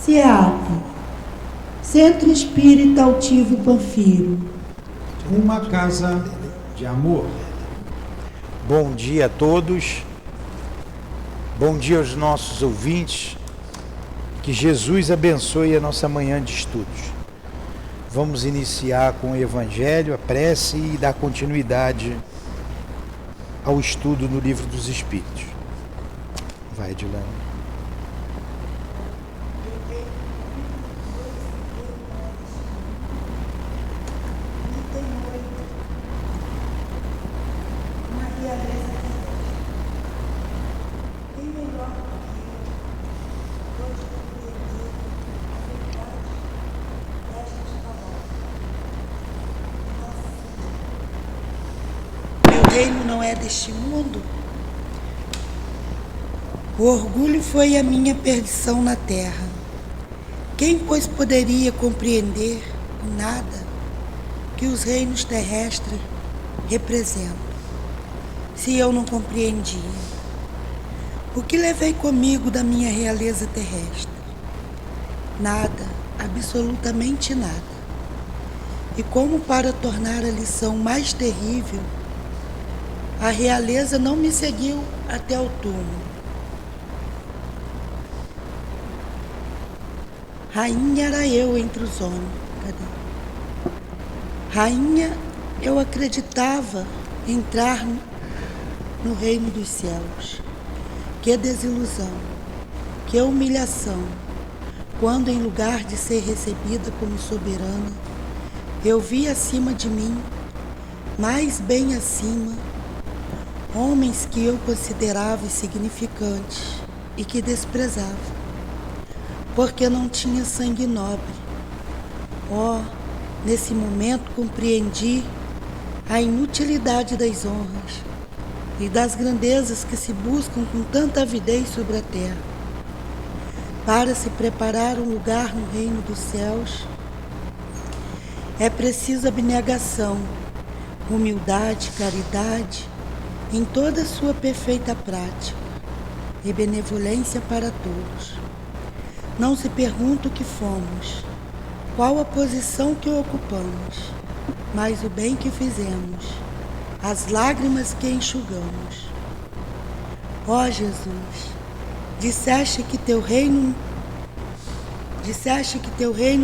CEAP, Centro Espírita Altivo Panfiro. Uma casa de amor. Bom dia a todos, bom dia aos nossos ouvintes, que Jesus abençoe a nossa manhã de estudos. Vamos iniciar com o Evangelho, a prece e dar continuidade ao estudo no Livro dos Espíritos. Vai, Edilane. O reino não é deste mundo. O orgulho foi a minha perdição na terra. Quem, pois, poderia compreender nada que os reinos terrestres representam, se eu não compreendia? O que levei comigo da minha realeza terrestre? Nada, absolutamente nada. E como para tornar a lição mais terrível, a realeza não me seguiu até o túmulo. Rainha era eu entre os homens. Rainha, eu acreditava entrar no reino dos céus. Que desilusão, que humilhação, quando em lugar de ser recebida como soberana, eu vi acima de mim, mais bem acima, homens que eu considerava insignificantes e que desprezava, porque não tinha sangue nobre. Oh, nesse momento compreendi a inutilidade das honras e das grandezas que se buscam com tanta avidez sobre a terra. Para se preparar um lugar no reino dos céus, é preciso abnegação, humildade, caridade, em toda a sua perfeita prática, e benevolência para todos. Não se pergunta o que fomos, qual a posição que ocupamos, mas o bem que fizemos, as lágrimas que enxugamos. Ó Jesus, disseste que teu reino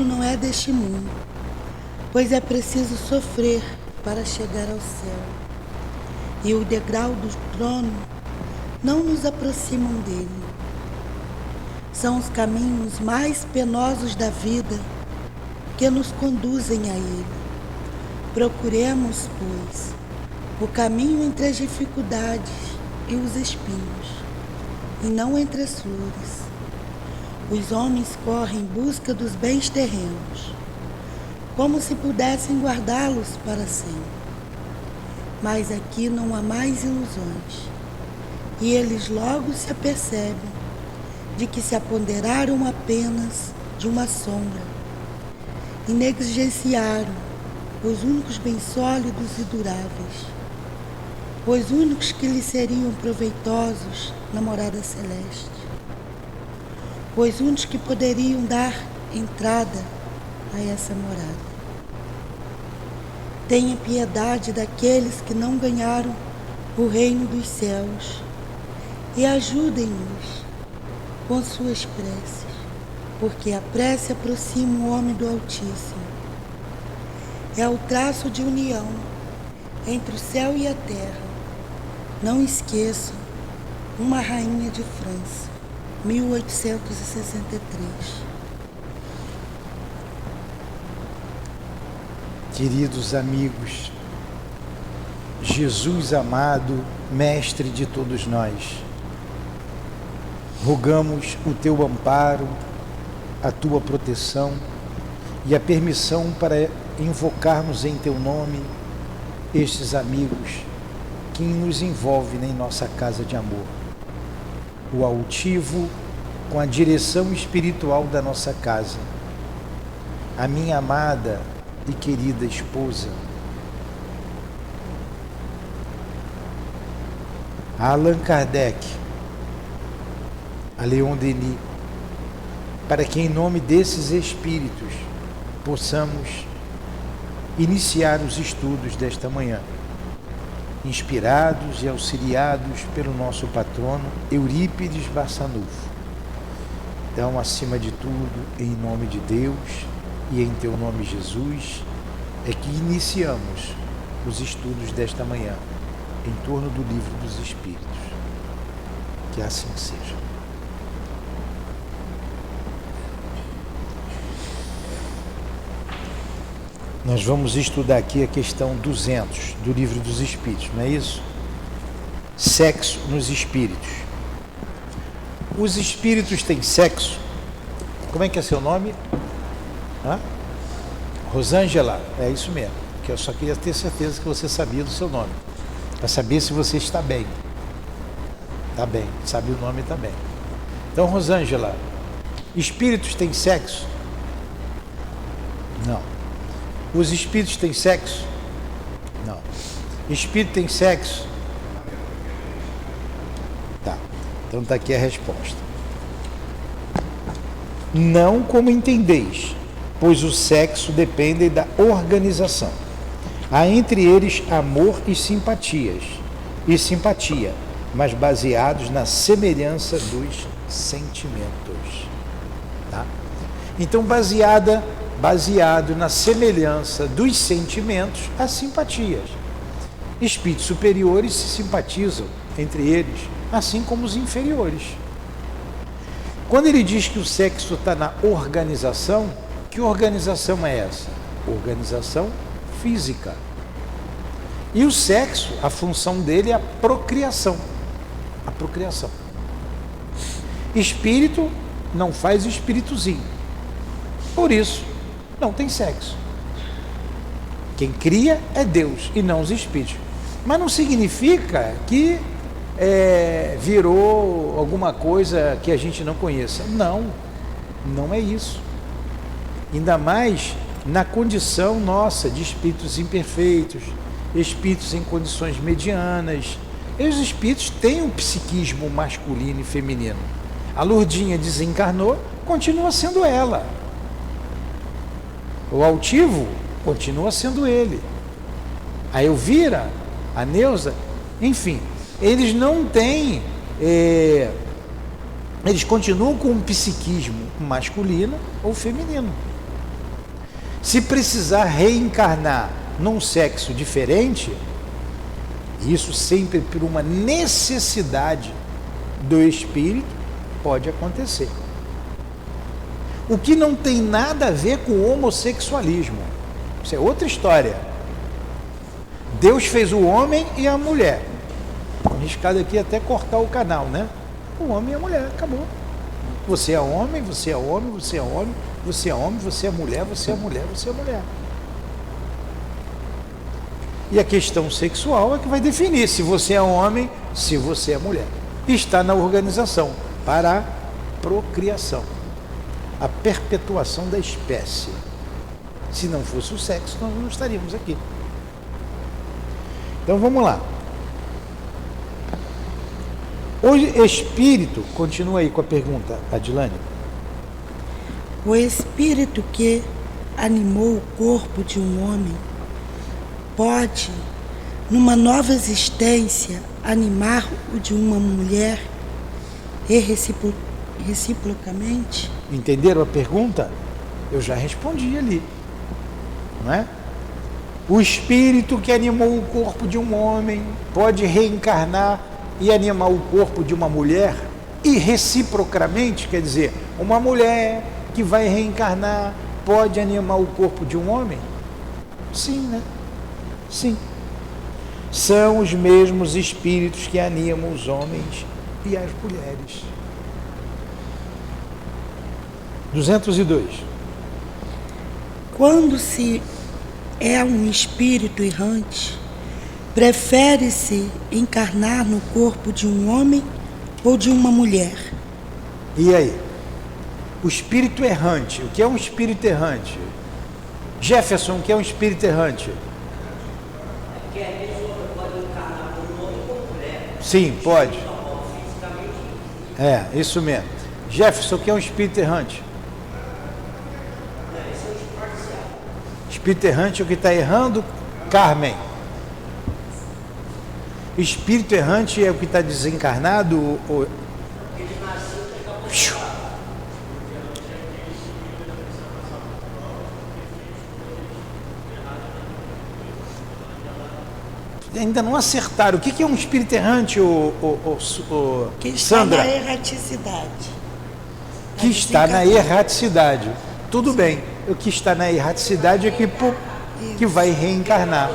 não é deste mundo, pois é preciso sofrer para chegar ao céu. E o degrau do trono não nos aproximam dele. São os caminhos mais penosos da vida que nos conduzem a ele. Procuremos, pois, o caminho entre as dificuldades e os espinhos, e não entre as flores. Os homens correm em busca dos bens terrenos, como se pudessem guardá-los para sempre. Mas aqui não há mais ilusões, e eles logo se apercebem de que se apoderaram apenas de uma sombra e negligenciaram os únicos bens sólidos e duráveis, os únicos que lhes seriam proveitosos na morada celeste, os únicos que poderiam dar entrada a essa morada. Tenha piedade daqueles que não ganharam o reino dos céus e ajudem-nos com suas preces, porque a prece aproxima o homem do Altíssimo. É o traço de união entre o céu e a terra. Não esqueçam, Uma Rainha de França, 1863. Queridos amigos, Jesus amado, Mestre de todos nós, rogamos o teu amparo, a tua proteção e a permissão para invocarmos em teu nome estes amigos que nos envolvem em nossa casa de amor. O altivo com a direção espiritual da nossa casa, a minha amada e querida esposa, a Allan Kardec, a Leon Denis, para que em nome desses espíritos possamos iniciar os estudos desta manhã, inspirados e auxiliados pelo nosso patrono Eurípides Barçanufo. Então, acima de tudo, em nome de Deus e em teu nome, Jesus, é que iniciamos os estudos desta manhã em torno do Livro dos Espíritos. Que assim seja. Nós vamos estudar aqui a questão 200 do Livro dos Espíritos, não é isso? Sexo nos espíritos. Os espíritos têm sexo? Como é que é seu nome? Rosângela, é isso mesmo, que eu só queria ter certeza que você sabia do seu nome, para saber se você está bem. Está bem, sabe o nome também. Então, Rosângela, espíritos têm sexo? Não. Os espíritos têm sexo? Não. Espírito tem sexo? Tá. Então está aqui a resposta. Não como entendeis, pois o sexo depende da organização. Há entre eles amor e simpatia, mas baseados na semelhança dos sentimentos. Tá? Então, baseado na semelhança dos sentimentos, as simpatias. Espíritos superiores se simpatizam entre eles, assim como os inferiores. Quando ele diz que o sexo está na organização, que organização é essa? Organização física. E o sexo, a função dele é a procriação. A procriação. Espírito não faz espíritozinho. Por isso, não tem sexo. Quem cria é Deus e não os espíritos. Mas não significa que virou alguma coisa que a gente não conheça. Não, não é isso. Ainda mais na condição nossa de espíritos imperfeitos, espíritos em condições medianas. E os espíritos têm um psiquismo masculino e feminino. A Lourdinha desencarnou, continua sendo ela. O altivo continua sendo ele. A Elvira, a Neuza, enfim, eles não têm, eles continuam com um psiquismo masculino ou feminino. Se precisar reencarnar num sexo diferente, isso sempre por uma necessidade do espírito, pode acontecer. O que não tem nada a ver com o homossexualismo. Isso é outra história. Deus fez o homem e a mulher. Arriscado aqui até cortar o canal, né? O homem e a mulher, acabou. Você é homem, você é homem, você é homem, você é homem, você é mulher, você é mulher, você é mulher. E a questão sexual é que vai definir se você é homem, se você é mulher. Está na organização para a procriação, a perpetuação da espécie. Se não fosse o sexo, nós não estaríamos aqui. Então vamos lá. O espírito, continua aí com a pergunta, Adilane. O espírito que animou o corpo de um homem pode, numa nova existência, animar o de uma mulher e reciprocamente? Entenderam a pergunta? Eu já respondi ali, não é? O espírito que animou o corpo de um homem pode reencarnar e animar o corpo de uma mulher, e reciprocamente, quer dizer, uma mulher que vai reencarnar pode animar o corpo de um homem? Sim, né? Sim. São os mesmos espíritos que animam os homens e as mulheres. 202. Quando se é um espírito errante, prefere-se encarnar no corpo de um homem ou de uma mulher? E aí? O espírito errante, o que é um espírito errante? Jefferson, o que é um espírito errante? Porque a pessoa pode encarnar como homem ou como mulher. Sim, pode. É, isso mesmo. Jefferson, o que é um espírito errante? Espírito errante é o que está errando, Carmen. Espírito errante é o que está desencarnado. Ainda não acertaram. O que é um espírito errante, Que está Sandra? na erraticidade. Que está na erraticidade. Tudo bem. O que está na erraticidade é que vai reencarnar.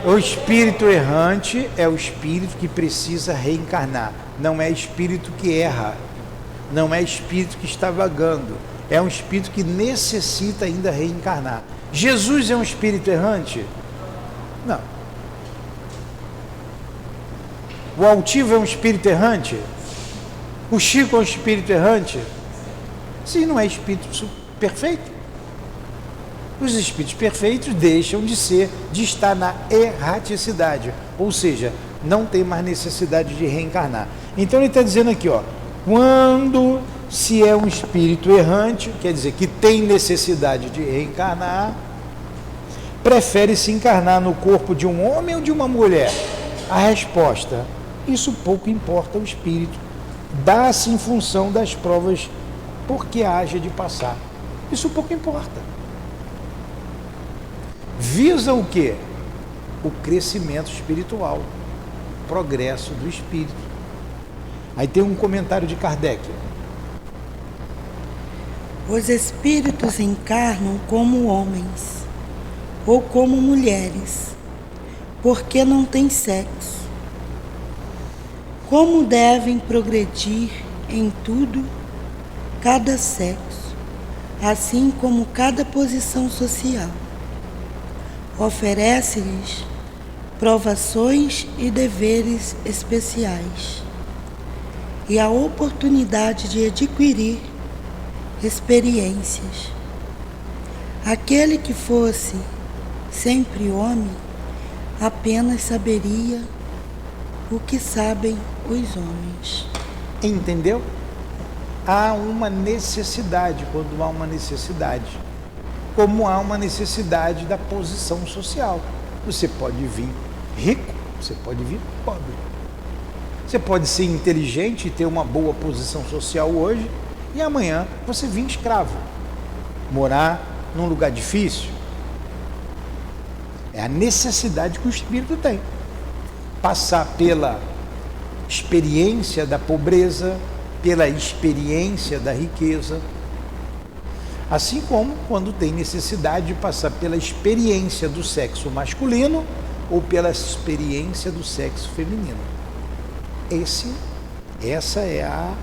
O espírito errante é o espírito que precisa reencarnar. Não é espírito que erra. Não é espírito que está vagando. É um espírito que necessita ainda reencarnar. Jesus é um espírito errante? Não. O altivo é um espírito errante? O Chico é um espírito errante? Sim, não é espírito perfeito. Os espíritos perfeitos deixam de estar na erraticidade, ou seja, não tem mais necessidade de reencarnar. Então ele está dizendo aqui, ó, quando se é um espírito errante, quer dizer que tem necessidade de reencarnar, prefere se encarnar no corpo de um homem ou de uma mulher? A resposta, isso pouco importa ao espírito, dá-se em função das provas porque haja de passar. Isso pouco importa. Visa o quê? O crescimento espiritual, o progresso do espírito. Aí tem um comentário de Kardec. Os espíritos encarnam como homens ou como mulheres, porque não têm sexo. Como devem progredir em tudo cada sexo, assim como cada posição social. Oferece-lhes provações e deveres especiais, e a oportunidade de adquirir experiências. Aquele que fosse sempre homem, apenas saberia o que sabem os homens. Entendeu? Há uma necessidade, quando há uma necessidade, como há uma necessidade da posição social. Você pode vir rico, você pode vir pobre. Você pode ser inteligente e ter uma boa posição social hoje, e amanhã você vir escravo, morar num lugar difícil. É a necessidade que o espírito tem. Passar pela experiência da pobreza, pela experiência da riqueza. Assim como quando tem necessidade de passar pela experiência do sexo masculino ou pela experiência do sexo feminino. Essa é a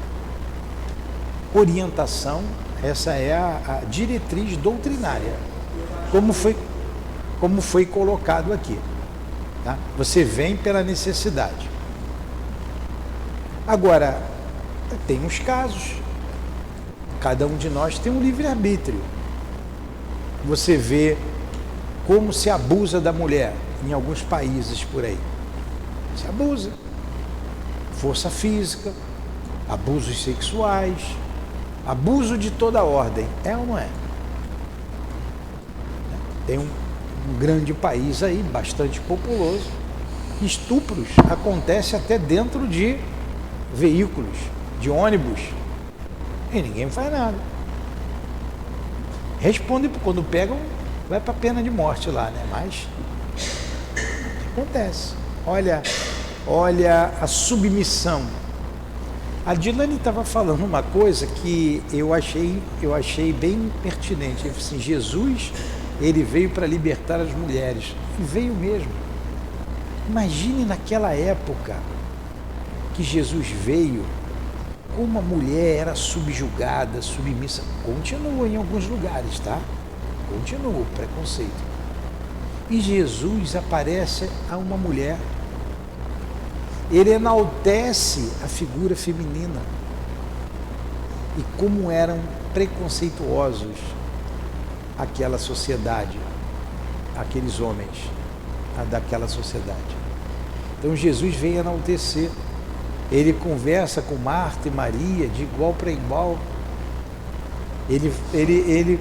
orientação, essa é a diretriz doutrinária, como foi colocado aqui. Tá? Você vem pela necessidade. Agora, tem uns casos. Cada um de nós tem um livre-arbítrio. Você vê como se abusa da mulher em alguns países por aí. Se abusa. Força física, abusos sexuais, abuso de toda ordem. É ou não é? Tem um grande país aí, bastante populoso. Estupros acontecem até dentro de veículos, de ônibus. E ninguém faz nada. Responde quando pegam, vai para a pena de morte lá, né? Mas acontece. Olha a submissão. A Dilane estava falando uma coisa que eu achei bem pertinente. Ele falou assim, Jesus, ele veio para libertar as mulheres. E veio mesmo. Imagine naquela época que Jesus veio, como a mulher era subjugada, submissa. Continua em alguns lugares, tá? Continua o preconceito. E Jesus aparece a uma mulher. Ele enaltece a figura feminina. E como eram preconceituosos aquela sociedade, aqueles homens daquela sociedade. Então Jesus veio enaltecer. Ele conversa com Marta e Maria de igual para igual. Ele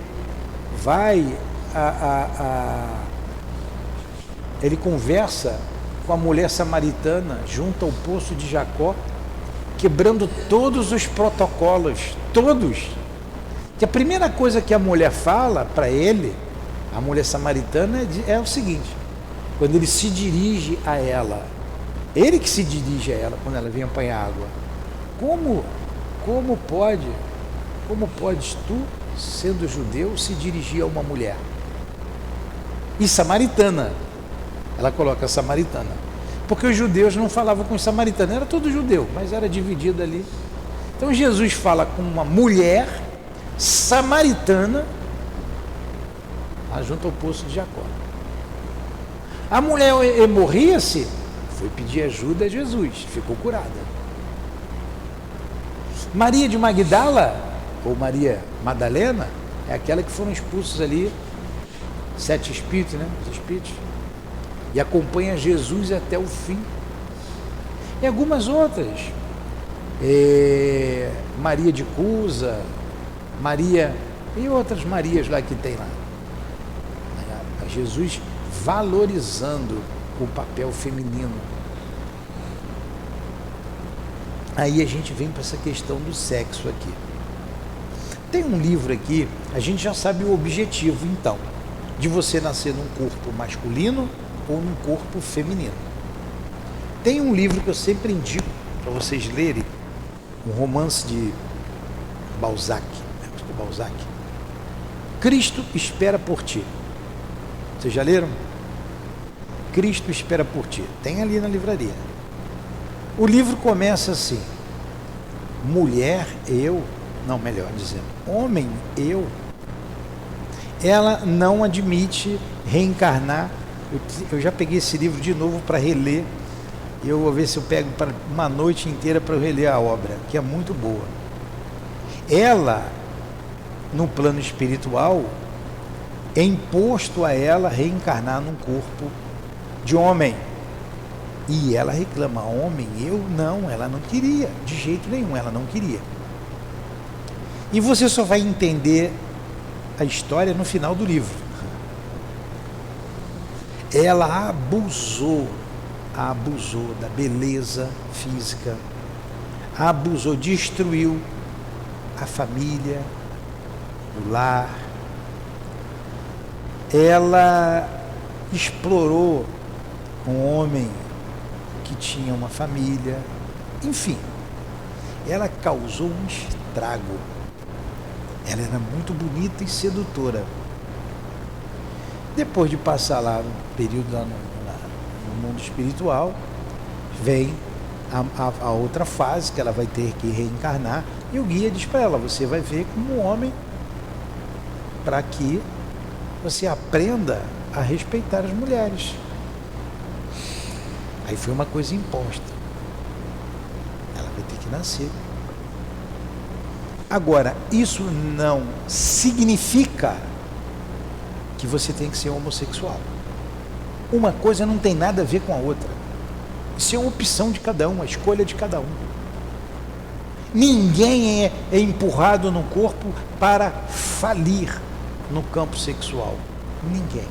ele conversa com a mulher samaritana junto ao poço de Jacó, quebrando todos os protocolos, todos. Que a primeira coisa que a mulher fala para ele, a mulher samaritana, é o seguinte: quando ele se dirige a ela, ele que se dirige a ela quando ela vem apanhar água, como podes tu, sendo judeu, se dirigir a uma mulher? E samaritana, ela coloca samaritana, porque os judeus não falavam com os samaritanos, era todo judeu, mas era dividido ali. Então Jesus fala com uma mulher samaritana junto ao poço de Jacó. A mulher morria-se, foi pedir ajuda a Jesus, ficou curada. Maria de Magdala, ou Maria Madalena, é aquela que foram expulsos ali 7 espíritos, né? Os espíritos, e acompanha Jesus até o fim. E algumas outras, Maria de Cusa, Maria e outras Marias lá que tem lá. Jesus valorizando o papel feminino. Aí a gente vem para essa questão do sexo aqui. Tem um livro aqui, a gente já sabe o objetivo então, de você nascer num corpo masculino ou num corpo feminino. Tem um livro que eu sempre indico para vocês lerem, um romance de Balzac, Cristo Espera por Ti. Vocês já leram? Cristo Espera por Ti. Tem ali na livraria. O livro começa assim: homem, ela não admite reencarnar. Eu já peguei esse livro de novo para reler. Eu vou ver se eu pego para uma noite inteira para eu reler a obra, que é muito boa. Ela, no plano espiritual, é imposto a ela reencarnar num corpo de homem. E ela reclama: homem, ela não queria, de jeito nenhum, ela não queria. E você só vai entender a história no final do livro. Ela abusou da beleza física, destruiu a família, o lar. Ela explorou um homem que tinha uma família, enfim, ela causou um estrago. Ela era muito bonita e sedutora. Depois de passar lá um período lá no mundo espiritual, vem a outra fase, que ela vai ter que reencarnar, e o guia diz para ela: você vai ver como homem, para que você aprenda a respeitar as mulheres. Aí foi uma coisa imposta. Ela vai ter que nascer. Agora, isso não significa que você tem que ser homossexual. Uma coisa não tem nada a ver com a outra. Isso é uma opção de cada um, a escolha de cada um. Ninguém é empurrado no corpo para falir no campo sexual. Ninguém.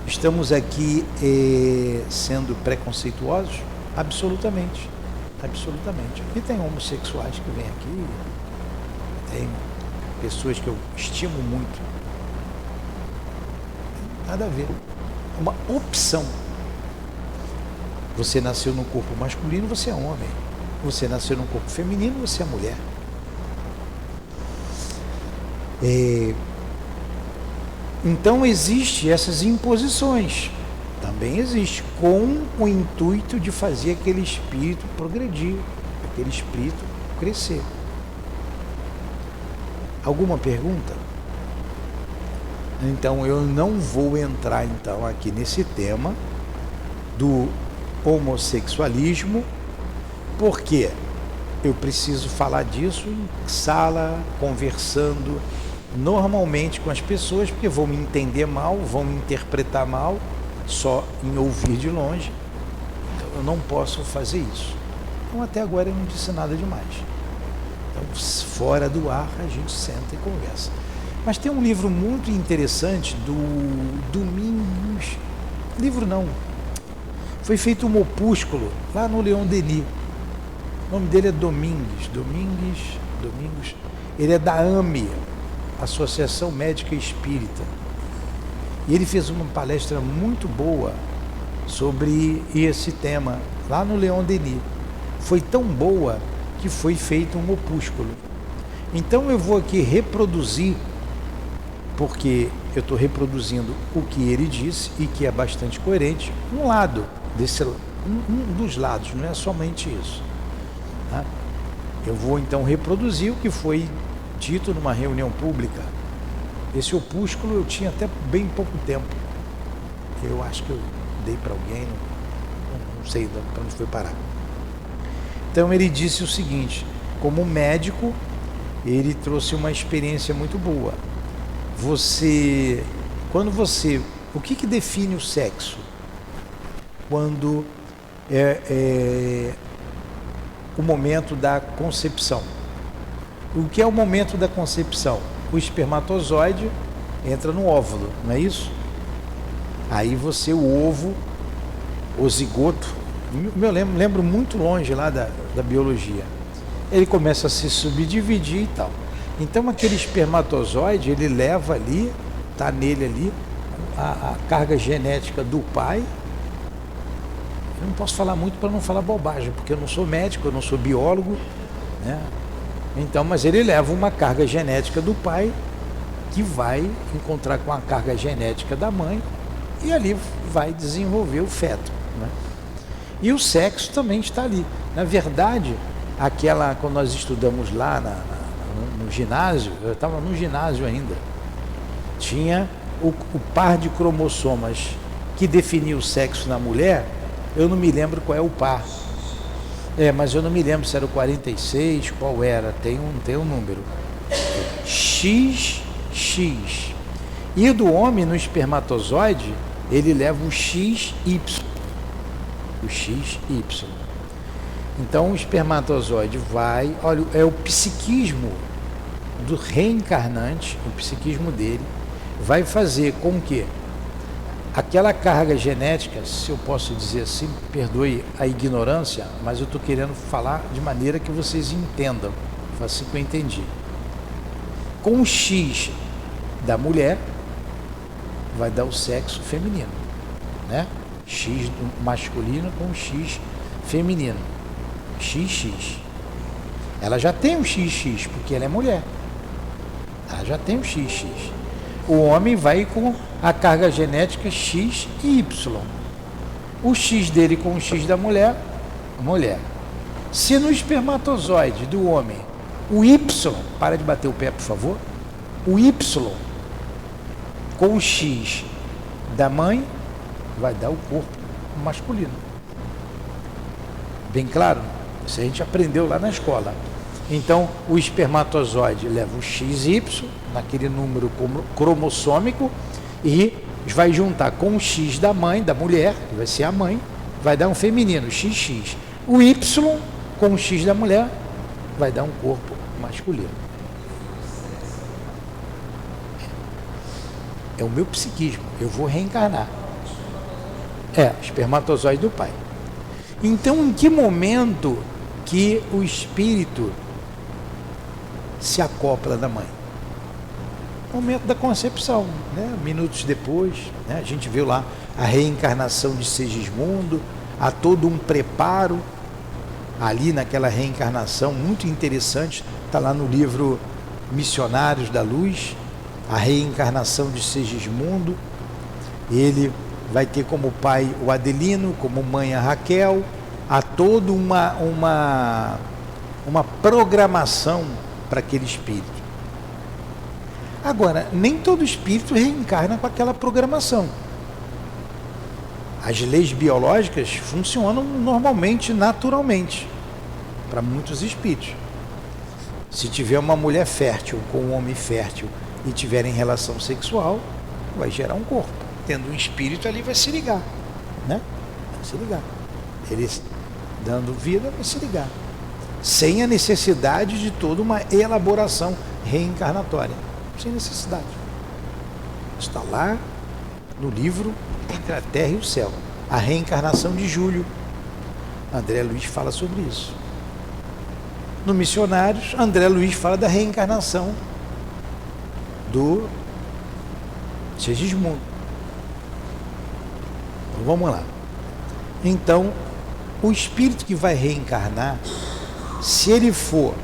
Estamos aqui sendo preconceituosos? Absolutamente. E tem homossexuais que vêm aqui, tem pessoas que eu estimo muito. Nada a ver. Uma opção. Você nasceu num corpo masculino, você é homem. Você nasceu num corpo feminino, você é mulher. Então existe essas imposições, também existe, com o intuito de fazer aquele espírito progredir, aquele espírito crescer. Alguma pergunta? Então eu não vou entrar então aqui nesse tema do homossexualismo, porque eu preciso falar disso em sala, conversando normalmente com as pessoas, porque vão me entender mal, vão me interpretar mal, só em ouvir de longe. Então, eu não posso fazer isso. Então até agora eu não disse nada demais. Então, fora do ar, a gente senta e conversa. Mas tem um livro muito interessante do Domingos. Livro não. Foi feito um opúsculo lá no Leon Denis. O nome dele é Domingos. Ele é da AME, Associação Médica Espírita. E ele fez uma palestra muito boa sobre esse tema lá no Leon Denis. Foi tão boa que foi feito um opúsculo. Então eu vou aqui reproduzir, porque eu estou reproduzindo o que ele disse e que é bastante coerente, um lado um dos lados, não é somente isso, tá? Eu vou então reproduzir o que foi dito numa reunião pública. Esse opúsculo eu tinha até bem pouco tempo. Eu acho que eu dei para alguém, não sei para onde foi parar. Então ele disse o seguinte: como médico, ele trouxe uma experiência muito boa. O que define o sexo? Quando o momento da concepção. O que é o momento da concepção? O espermatozoide entra no óvulo, não é isso? Aí o ovo, o zigoto, eu lembro muito longe lá da biologia, ele começa a se subdividir e tal. Então aquele espermatozoide, ele leva ali, está nele ali, a carga genética do pai. Eu não posso falar muito para não falar bobagem, porque eu não sou médico, eu não sou biólogo, né? Então, mas ele leva uma carga genética do pai que vai encontrar com a carga genética da mãe e ali vai desenvolver o feto, né? E o sexo também está ali. Na verdade, quando nós estudamos lá no ginásio, eu estava no ginásio ainda, tinha o par de cromossomas que definia o sexo na mulher. Eu não me lembro qual é o par. Mas eu não me lembro se era o 46, qual era, tem um número. XX. E do homem, no espermatozoide, ele leva o XY. O XY. Então o espermatozoide olha, é o psiquismo do reencarnante, o psiquismo dele, vai fazer com que aquela carga genética, se eu posso dizer assim, perdoe a ignorância, mas eu estou querendo falar de maneira que vocês entendam, foi assim que eu entendi. Com o X da mulher, vai dar o sexo feminino, né? X masculino com o X feminino, XX. Ela já tem o XX, porque ela é mulher. Ela já tem o XX. O homem vai com a carga genética X e Y. O X dele com o X da mulher, mulher. Se no espermatozoide do homem, o Y, para de bater o pé, por favor, o Y com o X da mãe, vai dar o corpo masculino. Bem claro? Isso a gente aprendeu lá na escola. Então, o espermatozoide leva o XY, naquele número cromossômico, e vai juntar com o X da mãe, da mulher, que vai ser a mãe, vai dar um feminino, XX. O Y com o X da mulher vai dar um corpo masculino. É o meu psiquismo, eu vou reencarnar. Espermatozoide do pai. Então, em que momento que o espírito se acopla da mãe? Momento da concepção, né? Minutos depois, né? A gente viu lá a reencarnação de Segismundo, há todo um preparo ali naquela reencarnação muito interessante, está lá no livro Missionários da Luz, a reencarnação de Segismundo. Ele vai ter como pai o Adelino, como mãe a Raquel. Há toda uma programação para aquele espírito. Agora, nem todo espírito reencarna com aquela programação. As leis biológicas funcionam normalmente, naturalmente, para muitos espíritos. Se tiver uma mulher fértil com um homem fértil e tiverem relação sexual, vai gerar um corpo. Tendo um espírito ali, vai se ligar, né? Vai se ligar. Ele dando vida, vai se ligar. sem a necessidade de toda uma elaboração reencarnatória, sem necessidade. Está lá no livro Entre a Terra e o Céu, a reencarnação de Júlio. André Luiz fala sobre isso. No Missionários, André Luiz fala da reencarnação do Segismundo. Então, vamos lá. Então, o espírito que vai reencarnar, se ele for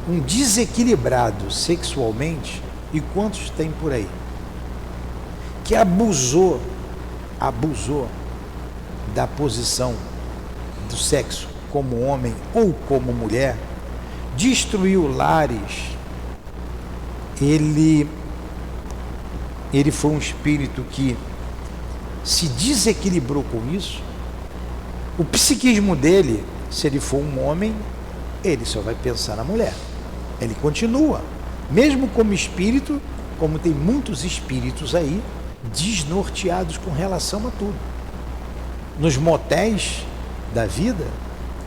um desequilibrado sexualmente, e quantos tem por aí, que abusou da posição do sexo como homem ou como mulher, destruiu lares, ele foi um espírito que se desequilibrou com isso. O psiquismo dele, se ele for um homem, ele só vai pensar na mulher. Ele continua, mesmo como espírito, como tem muitos espíritos aí, desnorteados com relação a tudo. Nos motéis da vida,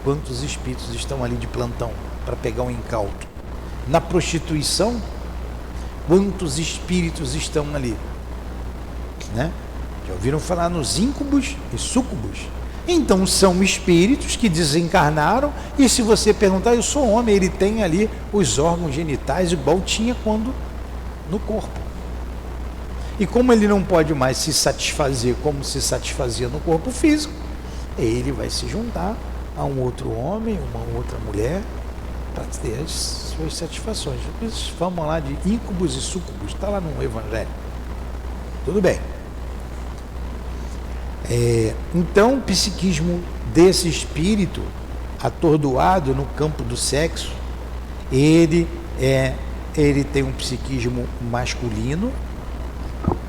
quantos espíritos estão ali de plantão para pegar um incauto? Na prostituição, quantos espíritos estão ali? Né? Já ouviram falar nos íncubos e súcubos? Então são espíritos que desencarnaram, e se você perguntar, eu sou homem, ele tem ali os órgãos genitais igual tinha quando no corpo. E como ele não pode mais se satisfazer como se satisfazia no corpo físico, ele vai se juntar a um outro homem, uma outra mulher, para ter as suas satisfações. Vamos lá de íncubos e súcubos, está lá no Evangelho. Tudo bem. Então o psiquismo desse espírito atordoado no campo do sexo, ele tem um psiquismo masculino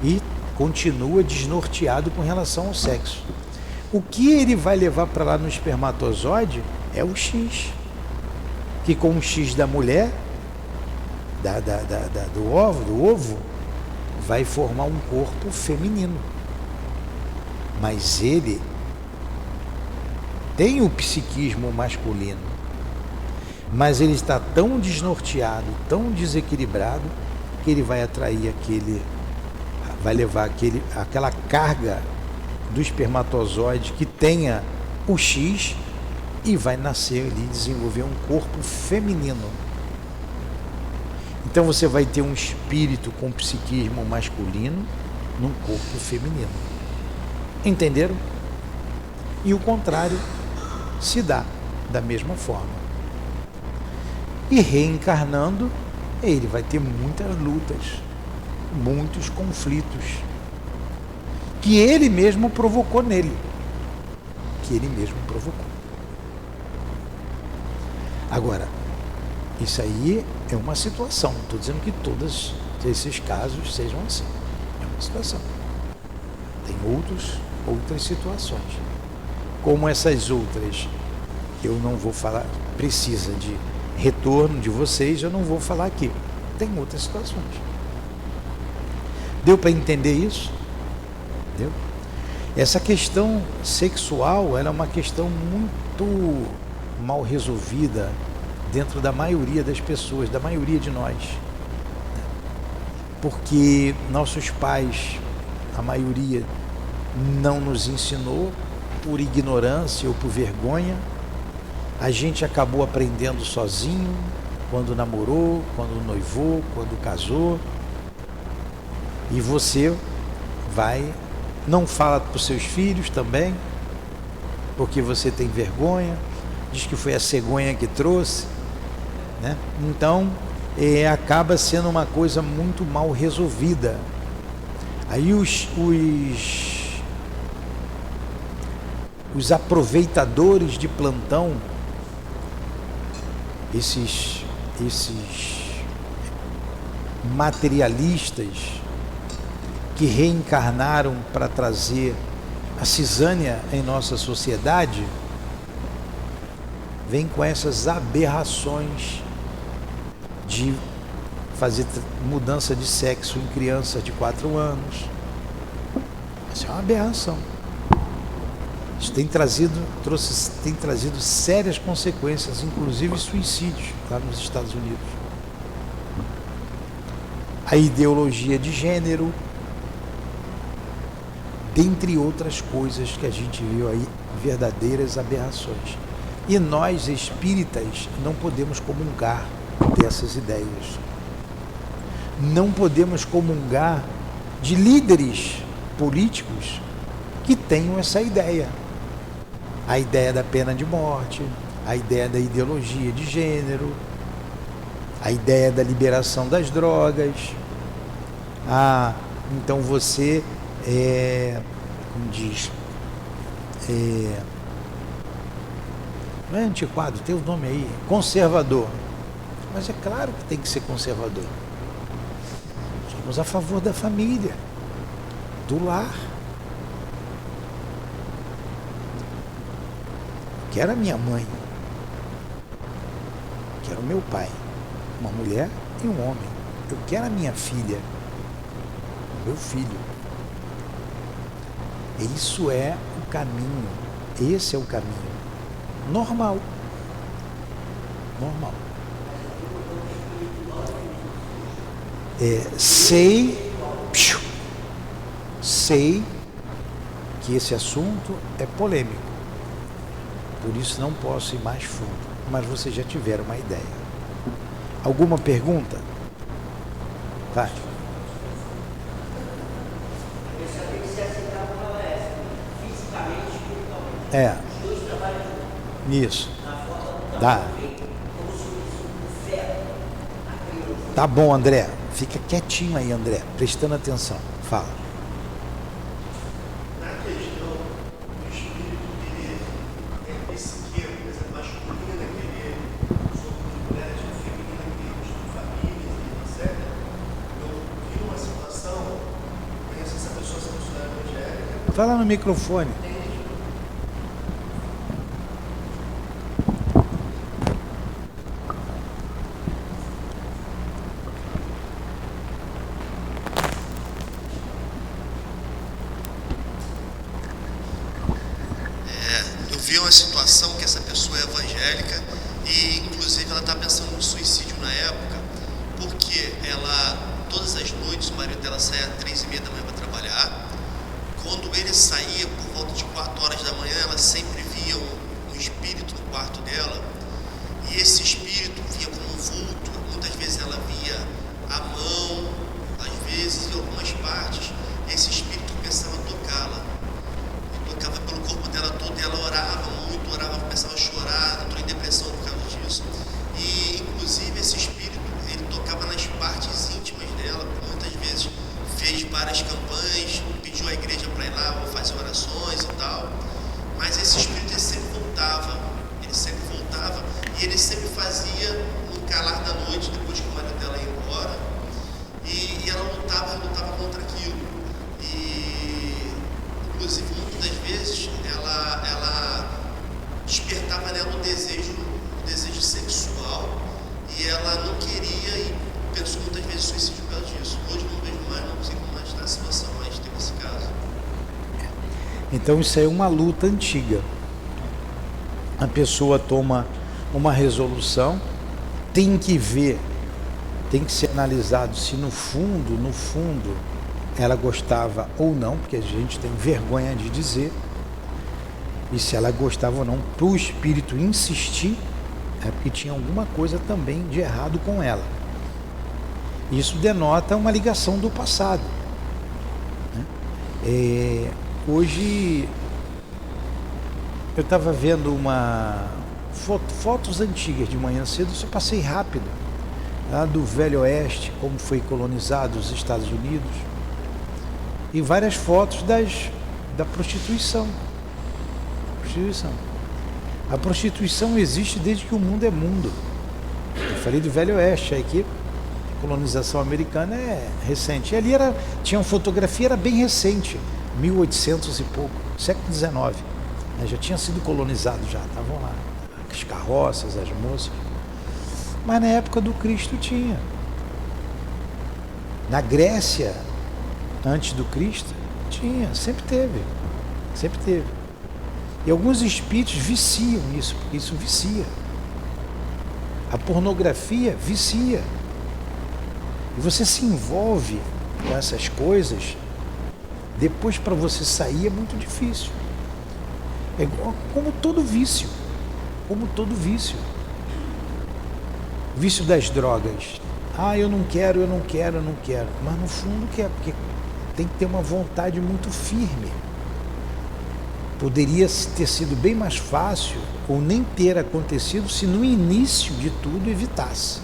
e continua desnorteado com relação ao sexo. O que ele vai levar para lá no espermatozoide é o X, que com o X da mulher, do ovo, vai formar um corpo feminino. Mas ele tem o psiquismo masculino, mas ele está tão desnorteado, tão desequilibrado, que ele vai atrair vai levar aquela carga do espermatozoide que tenha o X, e vai nascer ali, desenvolver um corpo feminino. Então você vai ter um espírito com psiquismo masculino num corpo feminino. Entenderam? E o contrário se dá da mesma forma. E reencarnando, ele vai ter muitas lutas, muitos conflitos, que ele mesmo provocou nele. Agora, isso aí é uma situação, não estou dizendo que todos esses casos sejam assim. É uma situação. Tem outras situações. Como essas outras, eu não vou falar, precisa de retorno de vocês, eu não vou falar aqui. Tem outras situações. Deu para entender isso? Deu? Essa questão sexual, ela é uma questão muito mal resolvida dentro da maioria das pessoas, da maioria de nós. Porque nossos pais, a maioria, não nos ensinou, por ignorância ou por vergonha. A gente acabou aprendendo sozinho, quando namorou, quando noivou, quando casou. E você não fala para os seus filhos também, porque você tem vergonha, diz que foi a cegonha que trouxe, né? Então, acaba sendo uma coisa muito mal resolvida. Aí os aproveitadores de plantão, esses materialistas que reencarnaram para trazer a cisânia em nossa sociedade, vêm com essas aberrações de fazer mudança de sexo em crianças de 4 anos. Isso é uma aberração. Isso tem trazido sérias consequências, inclusive suicídios lá nos Estados Unidos. A ideologia de gênero, dentre outras coisas que a gente viu aí, verdadeiras aberrações. E nós, espíritas, não podemos comungar dessas ideias. Não podemos comungar de líderes políticos que tenham essa ideia. A ideia da pena de morte, a ideia da ideologia de gênero, a ideia da liberação das drogas. Então você como diz, não é antiquado, tem o nome aí, conservador. Mas é claro que tem que ser conservador. Somos a favor da família, do lar. Quero a minha mãe, quero o meu pai, uma mulher e um homem. Eu quero a minha filha, o meu filho. Isso é o caminho, esse é o caminho normal. Normal. Sei que esse assunto é polêmico, por isso não posso ir mais fundo, mas vocês já tiveram uma ideia. Alguma pergunta? Vai. Isso. Dá. Tá bom, André. Fica quietinho aí, André, prestando atenção. Fala. Na questão do espírito querer, esse que, por exemplo, masculina querer sobre mulheres e feminina querer sobre famílias, etc. Eu vi uma situação, conheço essa pessoa evangélica. Fala no microfone. Situação que essa pessoa é evangélica e inclusive ela está pensando no suicídio na época, porque ela, todas as noites, o marido dela saía às 3h30 da manhã para trabalhar. Quando ele saía por volta de 4 horas da manhã, ela sempre via um espírito no quarto dela, e esse espírito vinha como um vulto. Muitas vezes ela via a mão, às vezes em algumas partes, esse espírito começava a tocá-la. Tocava pelo corpo dela todo e ela orava muito, começava a chorar, entrou em depressão por causa disso. E inclusive esse espírito, ele tocava nas partes íntimas dela, muitas vezes fez várias campanhas, pediu à igreja para ir lá, vou fazer orações e tal. Mas esse espírito ele sempre voltava e ele sempre fazia no calar da noite, depois que o marido dela ia embora, e ela lutava contra aquilo. E inclusive muitas das vezes ela despertava nela o desejo sexual, e ela não queria e pensou muitas vezes em suicídio por causa disso. Hoje não vejo mais, não consigo mais estar na situação, mas teve esse caso. Então isso é uma luta antiga. A pessoa toma uma resolução, tem que ver, tem que ser analisado se no fundo ela gostava ou não, porque a gente tem vergonha de dizer, e se ela gostava ou não, para o espírito insistir, é porque tinha alguma coisa também de errado com ela. Isso denota uma ligação do passado, né? Hoje eu estava vendo fotos antigas de manhã cedo, só passei rápido, lá do Velho Oeste, como foi colonizado os Estados Unidos, e várias fotos da prostituição. A prostituição existe desde que o mundo é mundo. Eu falei do Velho Oeste, aqui a colonização americana é recente. E ali tinha fotografia, era bem recente, 1800 e pouco, século XIX. Já tinha sido colonizado, já estavam lá as carroças, as moças. Mas na época do Cristo tinha. Na Grécia, antes do Cristo, tinha, sempre teve. E alguns espíritos viciam isso, porque isso vicia. A pornografia vicia. E você se envolve com essas coisas, depois para você sair é muito difícil. É igual, como todo vício. Como todo vício. Vício das drogas. Ah, eu não quero. Mas no fundo quer, porque tem que ter uma vontade muito firme. Poderia ter sido bem mais fácil, ou nem ter acontecido, se no início de tudo evitasse.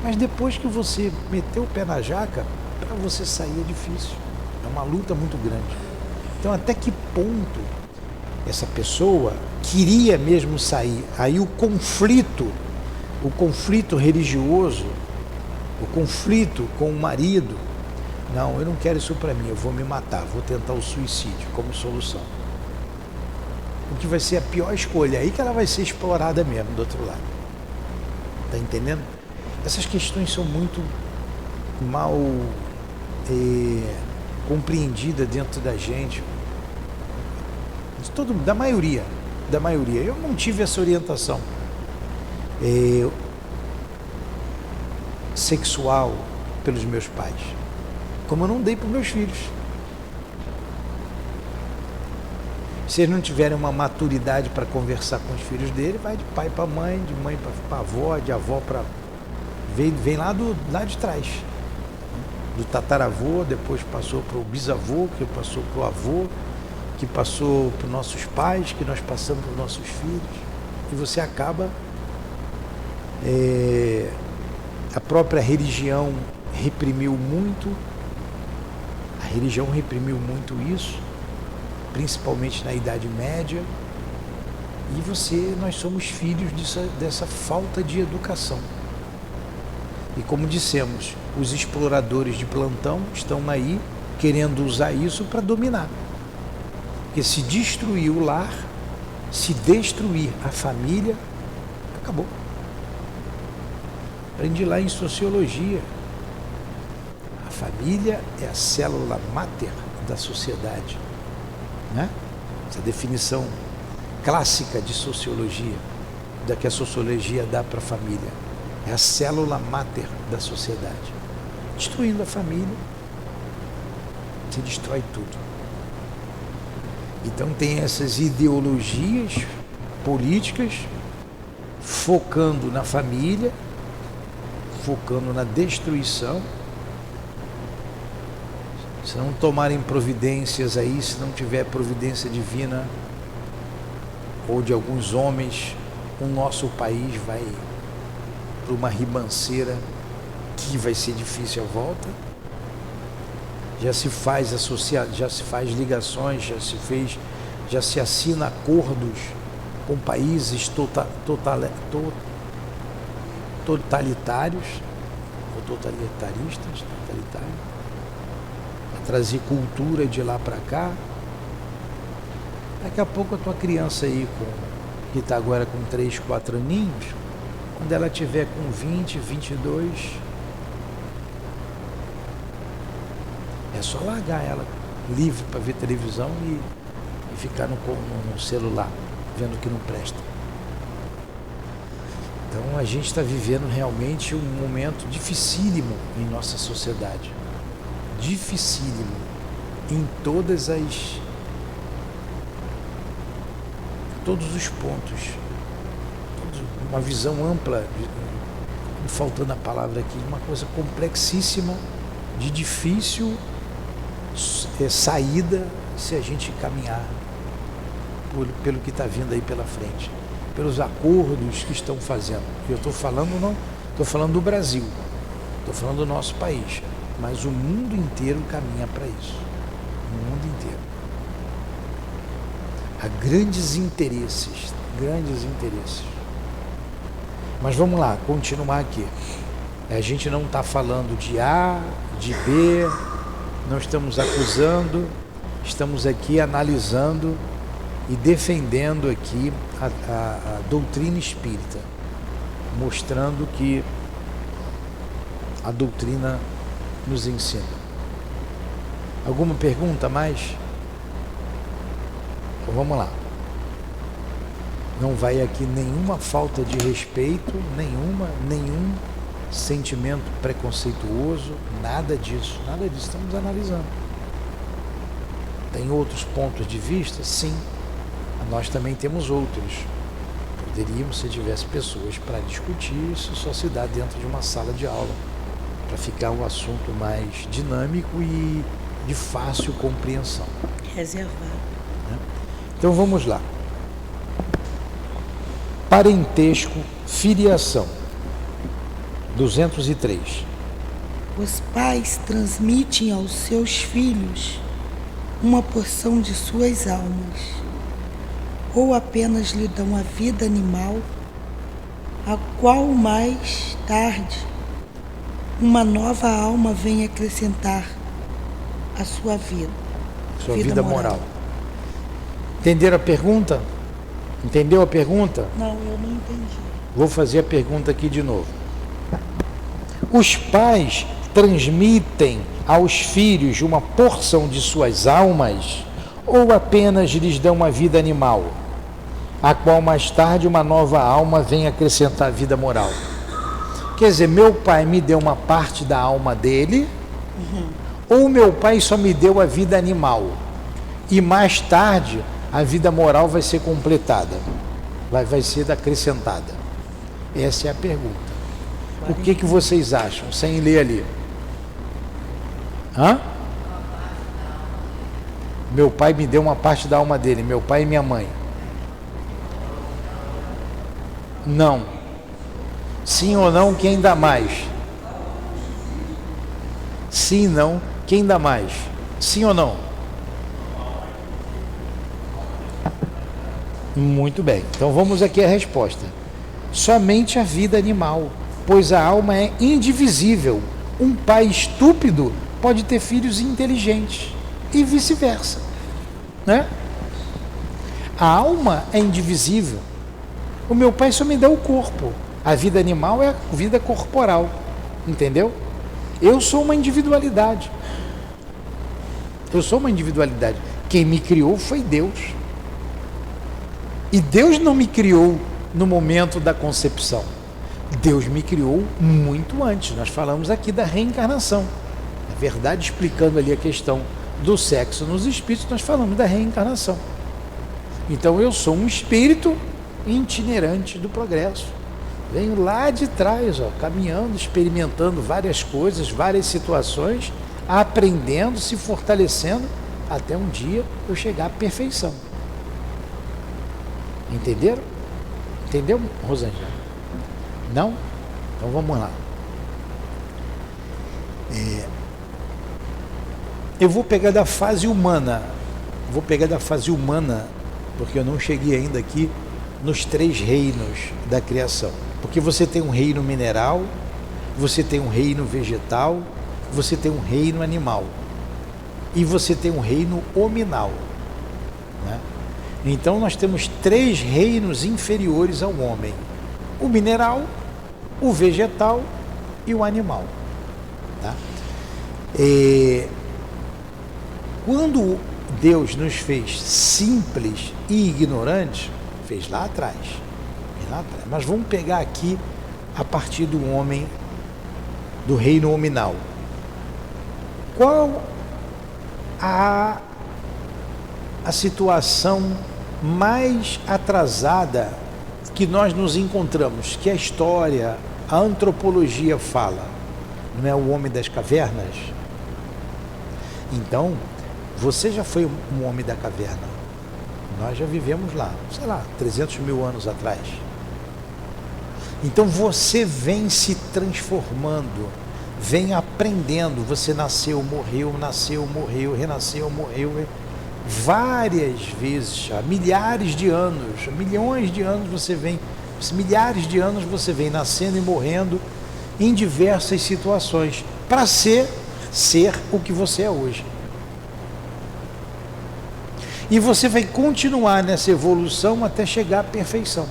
Mas depois que você meteu o pé na jaca, para você sair é difícil. É uma luta muito grande. Então, até que ponto essa pessoa queria mesmo sair? Aí o conflito religioso, o conflito com o marido, não, eu não quero isso para mim, eu vou me matar, vou tentar o suicídio como solução. O que vai ser a pior escolha, aí que ela vai ser explorada mesmo do outro lado. Tá entendendo? Essas questões são muito mal compreendidas dentro da gente, da maioria. Eu não tive essa orientação sexual pelos meus pais, como eu não dei para os meus filhos. Se eles não tiverem uma maturidade para conversar com os filhos dele, vai de pai para mãe, de mãe para avó, de avó para... Vem lá de trás. Do tataravô, depois passou para o bisavô, que passou para o avô, que passou para os nossos pais, que nós passamos para os nossos filhos. E você acaba... a própria religião reprimiu muito. A religião reprimiu muito isso, principalmente na Idade Média, e nós somos filhos dessa falta de educação. E como dissemos, os exploradores de plantão estão aí querendo usar isso para dominar. Porque se destruir o lar, se destruir a família, acabou. Aprendi lá em sociologia. A família é a célula máter da sociedade. Né? Essa definição clássica de sociologia, da que a sociologia dá para a família, é a célula máter da sociedade. Destruindo a família, se destrói tudo. Então tem essas ideologias políticas focando na família, focando na destruição. Se não tomarem providências aí, se não tiver providência divina ou de alguns homens, o nosso país vai para uma ribanceira que vai ser difícil a volta. Já se faz já se faz ligações, já se assina acordos com países totalitários ou totalitaristas, trazer cultura de lá para cá. Daqui a pouco a tua criança aí, que está agora com 3, 4 aninhos, quando ela tiver com 20, 22, é só largar ela livre para ver televisão e ficar no celular, vendo o que não presta. Então a gente está vivendo realmente um momento dificílimo em nossa sociedade. Dificílimo em todos os pontos. Uma visão ampla, faltando a palavra aqui, uma coisa complexíssima, de difícil saída se a gente caminhar pelo que está vindo aí pela frente, pelos acordos que estão fazendo. Eu estou falando, não estou falando do Brasil, estou falando do nosso país. Mas o mundo inteiro caminha para isso. O mundo inteiro. Há grandes interesses. Mas vamos lá, continuar aqui. A gente não está falando de A, de B, não estamos acusando, estamos aqui analisando e defendendo aqui a doutrina espírita, mostrando que a doutrina nos ensina. Alguma pergunta mais? Então vamos lá. Não vai aqui nenhuma falta de respeito, nenhum sentimento preconceituoso, nada disso estamos analisando. Tem outros pontos de vista? Sim. Nós também temos outros. Poderíamos, se tivesse pessoas para discutir, isso só se dá dentro de uma sala de aula, para ficar um assunto mais dinâmico e de fácil compreensão. Reservado. Então vamos lá. Parentesco, filiação. 203. Os pais transmitem aos seus filhos uma porção de suas almas, ou apenas lhe dão a vida animal, a qual mais tarde uma nova alma vem acrescentar a sua vida. Sua vida moral. Entenderam a pergunta? Entendeu a pergunta? Não, eu não entendi. Vou fazer a pergunta aqui de novo. Os pais transmitem aos filhos uma porção de suas almas ou apenas lhes dão uma vida animal, a qual mais tarde uma nova alma vem acrescentar a vida moral? Quer dizer, meu pai me deu uma parte da alma dele, ou meu pai só me deu a vida animal e mais tarde a vida moral vai ser completada, vai ser acrescentada? Essa é a pergunta. O que vocês acham, sem ler ali? Hã? Meu pai me deu uma parte da alma dele, meu pai e minha mãe. Não. Sim ou não, quem dá mais? Sim, não, quem dá mais? Sim ou não? Muito bem, então vamos aqui à resposta. Somente a vida animal, pois a alma é indivisível. Um pai estúpido pode ter filhos inteligentes e vice-versa, né? A alma é indivisível. O meu pai só me dá o corpo. A vida animal é a vida corporal, entendeu? Eu sou uma individualidade. Quem me criou foi Deus. E Deus não me criou no momento da concepção. Deus me criou muito antes. Nós falamos aqui da reencarnação. Na verdade, explicando ali a questão do sexo nos espíritos, nós falamos da reencarnação. Então eu sou um espírito itinerante do progresso. Venho lá de trás, caminhando, experimentando várias coisas, várias situações, aprendendo, se fortalecendo, até um dia eu chegar à perfeição. Entenderam? Entendeu, Rosângela? Não? Então vamos lá. Eu vou pegar da fase humana. Porque eu não cheguei ainda aqui nos 3 reinos da criação. Porque você tem um reino mineral, você tem um reino vegetal, você tem um reino animal e você tem um reino hominal, né? Então nós temos 3 reinos inferiores ao homem: o mineral, o vegetal e o animal, tá? Quando Deus nos fez simples e ignorantes, fez lá atrás. Mas vamos pegar aqui a partir do homem, do reino hominal. Qual a situação mais atrasada que nós nos encontramos, que a história, a antropologia fala? Não é o homem das cavernas? Então, você já foi um homem da caverna. Nós já vivemos lá, 300 mil anos atrás. Então você vem se transformando, vem aprendendo. Você nasceu, morreu, renasceu, morreu. Várias vezes, há milhares de anos, milhões de anos você vem, milhares de anos você vem nascendo e morrendo em diversas situações, para ser o que você é hoje. E você vai continuar nessa evolução até chegar à perfeição.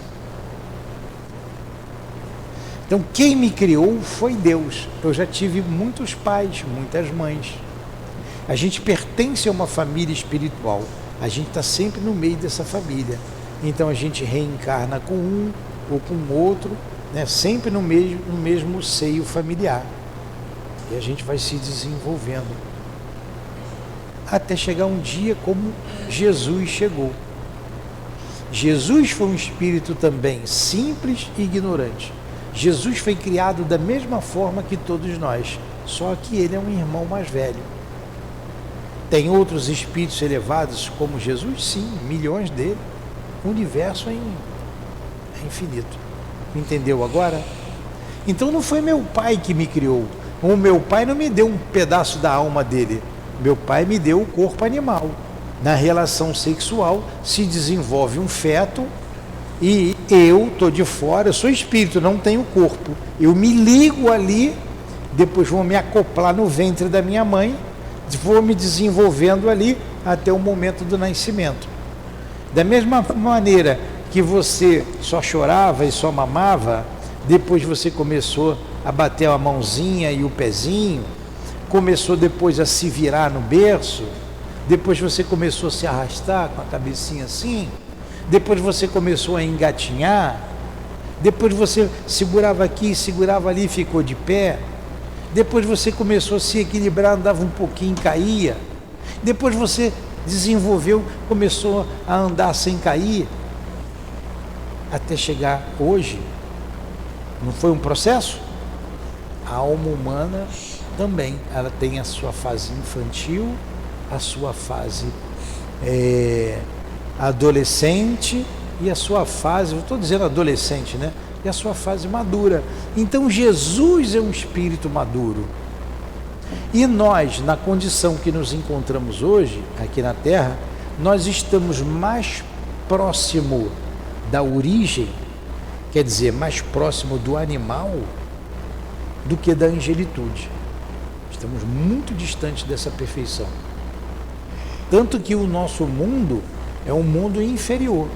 Então, quem me criou foi Deus. Eu já tive muitos pais, muitas mães. A gente pertence a uma família espiritual. A gente está sempre no meio dessa família. Então a gente reencarna com um ou com outro, né? Sempre no mesmo seio familiar. E a gente vai se desenvolvendo. Até chegar um dia como Jesus chegou. Jesus foi um espírito também simples e ignorante. Jesus foi criado da mesma forma que todos nós, só que ele é um irmão mais velho. Tem outros espíritos elevados como Jesus? Sim, milhões dele. O universo é infinito. Entendeu agora? Então não foi meu pai que me criou. O meu pai não me deu um pedaço da alma dele. Meu pai me deu o corpo animal. Na relação sexual se desenvolve um feto e eu estou de fora, eu sou espírito, não tenho corpo. Eu me ligo ali, depois vou me acoplar no ventre da minha mãe, vou me desenvolvendo ali até o momento do nascimento. Da mesma maneira que você só chorava e só mamava, depois você começou a bater a mãozinha e o pezinho, começou depois a se virar no berço, depois você começou a se arrastar com a cabecinha assim, depois você começou a engatinhar, depois você segurava aqui, segurava ali e ficou de pé, depois você começou a se equilibrar, andava um pouquinho e caía, depois você desenvolveu, começou a andar sem cair, até chegar hoje. Não foi um processo? A alma humana também, ela tem a sua fase infantil, a sua fase adolescente e a sua fase, eu estou dizendo adolescente, né? E a sua fase madura. Então Jesus é um espírito maduro. E nós, na condição que nos encontramos hoje, aqui na Terra, nós estamos mais próximo da origem, quer dizer, mais próximo do animal do que da angelitude. Estamos muito distantes dessa perfeição. Tanto que o nosso mundo é um mundo inferior.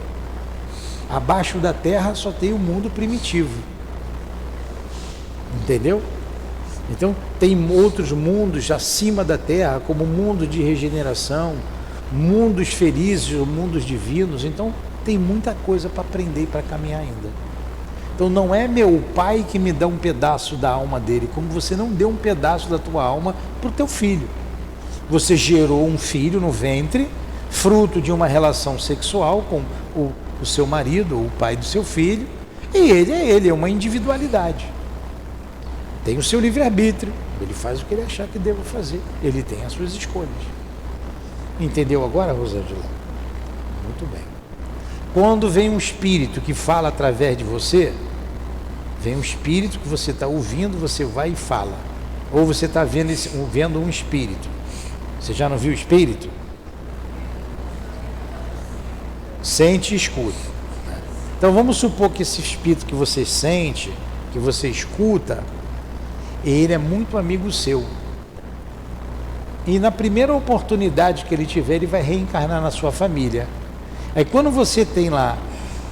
Abaixo da Terra só tem o mundo primitivo. Entendeu? Então tem outros mundos acima da Terra, como o mundo de regeneração, mundos felizes, mundos divinos. Então tem muita coisa para aprender e para caminhar ainda. Então não é meu pai que me dá um pedaço da alma dele, como você não deu um pedaço da tua alma para o teu filho. Você gerou um filho no ventre, fruto de uma relação sexual com o seu marido, ou o pai do seu filho, e ele é uma individualidade. Tem o seu livre-arbítrio, ele faz o que ele achar que deva fazer, ele tem as suas escolhas. Entendeu agora, Rosângela? Muito bem. Quando vem um espírito que fala através de você, vem um espírito que você está ouvindo, você vai e fala. Ou você está vendo um espírito. Você já não viu o espírito? Sente e escuta. Então vamos supor que esse espírito que você sente, que você escuta, ele é muito amigo seu. E na primeira oportunidade que ele tiver, ele vai reencarnar na sua família. Aí quando você tem lá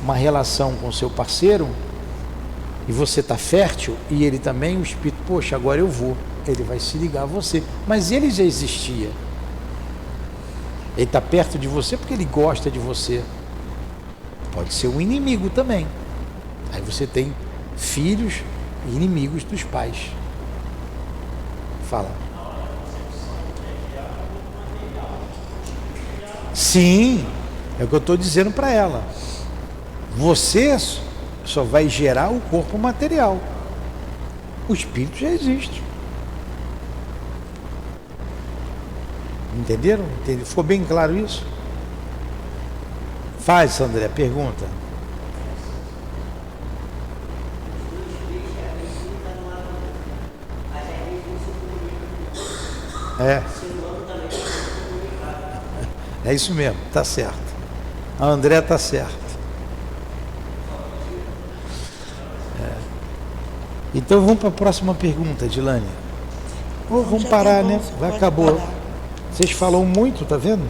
uma relação com o seu parceiro, e você está fértil, e ele também, o espírito, poxa, agora eu vou. Ele vai se ligar a você. Mas ele já existia. Ele está perto de você porque ele gosta de você. Pode ser um inimigo também. Aí você tem filhos e inimigos dos pais. Fala. Sim, é o que eu estou dizendo para ela. Você só vai gerar o corpo material. O espírito já existe. Entenderam? Ficou bem claro isso? Faz, André, pergunta. É isso mesmo, tá certo. A André tá certo. Então vamos para a próxima pergunta, Dilane. Vamos parar, né? Acabou. Vocês falam muito, tá vendo?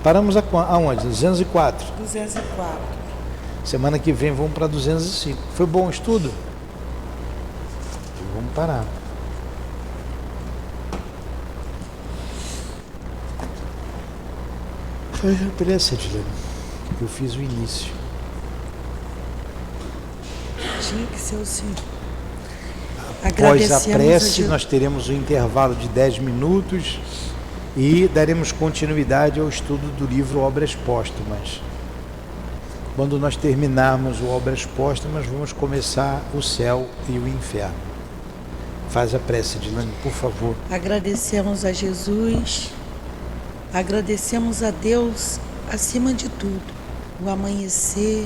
Paramos aonde? 204. 204. Semana que vem vamos para 205. Foi bom o estudo? Vamos parar. Foi pressa, Dilane. Eu fiz o início. Tinha que ser o Senhor. Após a prece, Jesus. nós teremos um intervalo de 10 minutos e daremos continuidade ao estudo do livro Obras Póstumas. Quando nós terminarmos o Obras Póstumas, vamos começar o céu e o inferno. Faz a prece, Dilane, por favor. Agradecemos a Jesus, agradecemos a Deus acima de tudo, o amanhecer,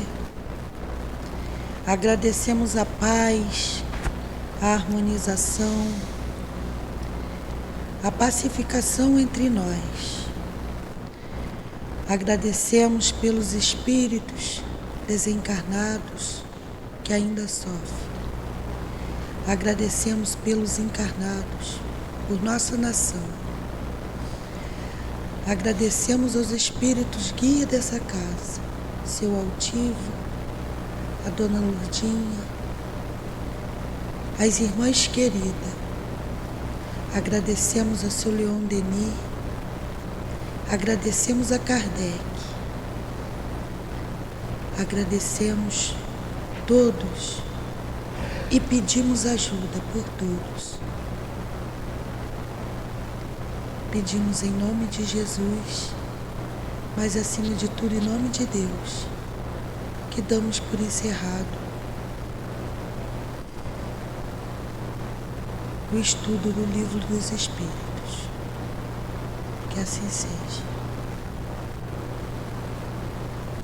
agradecemos a paz, a harmonização, a pacificação entre nós. Agradecemos pelos espíritos desencarnados que ainda sofrem. Agradecemos pelos encarnados, por nossa nação. Agradecemos aos espíritos guia dessa casa, seu Altivo, a Dona Lourdinha, as irmãs queridas. Agradecemos a seu Leon Denis, agradecemos a Kardec, agradecemos todos e pedimos ajuda por todos. Pedimos em nome de Jesus, mas acima de tudo em nome de Deus, que damos por encerrado o estudo do Livro dos Espíritos. Que assim seja.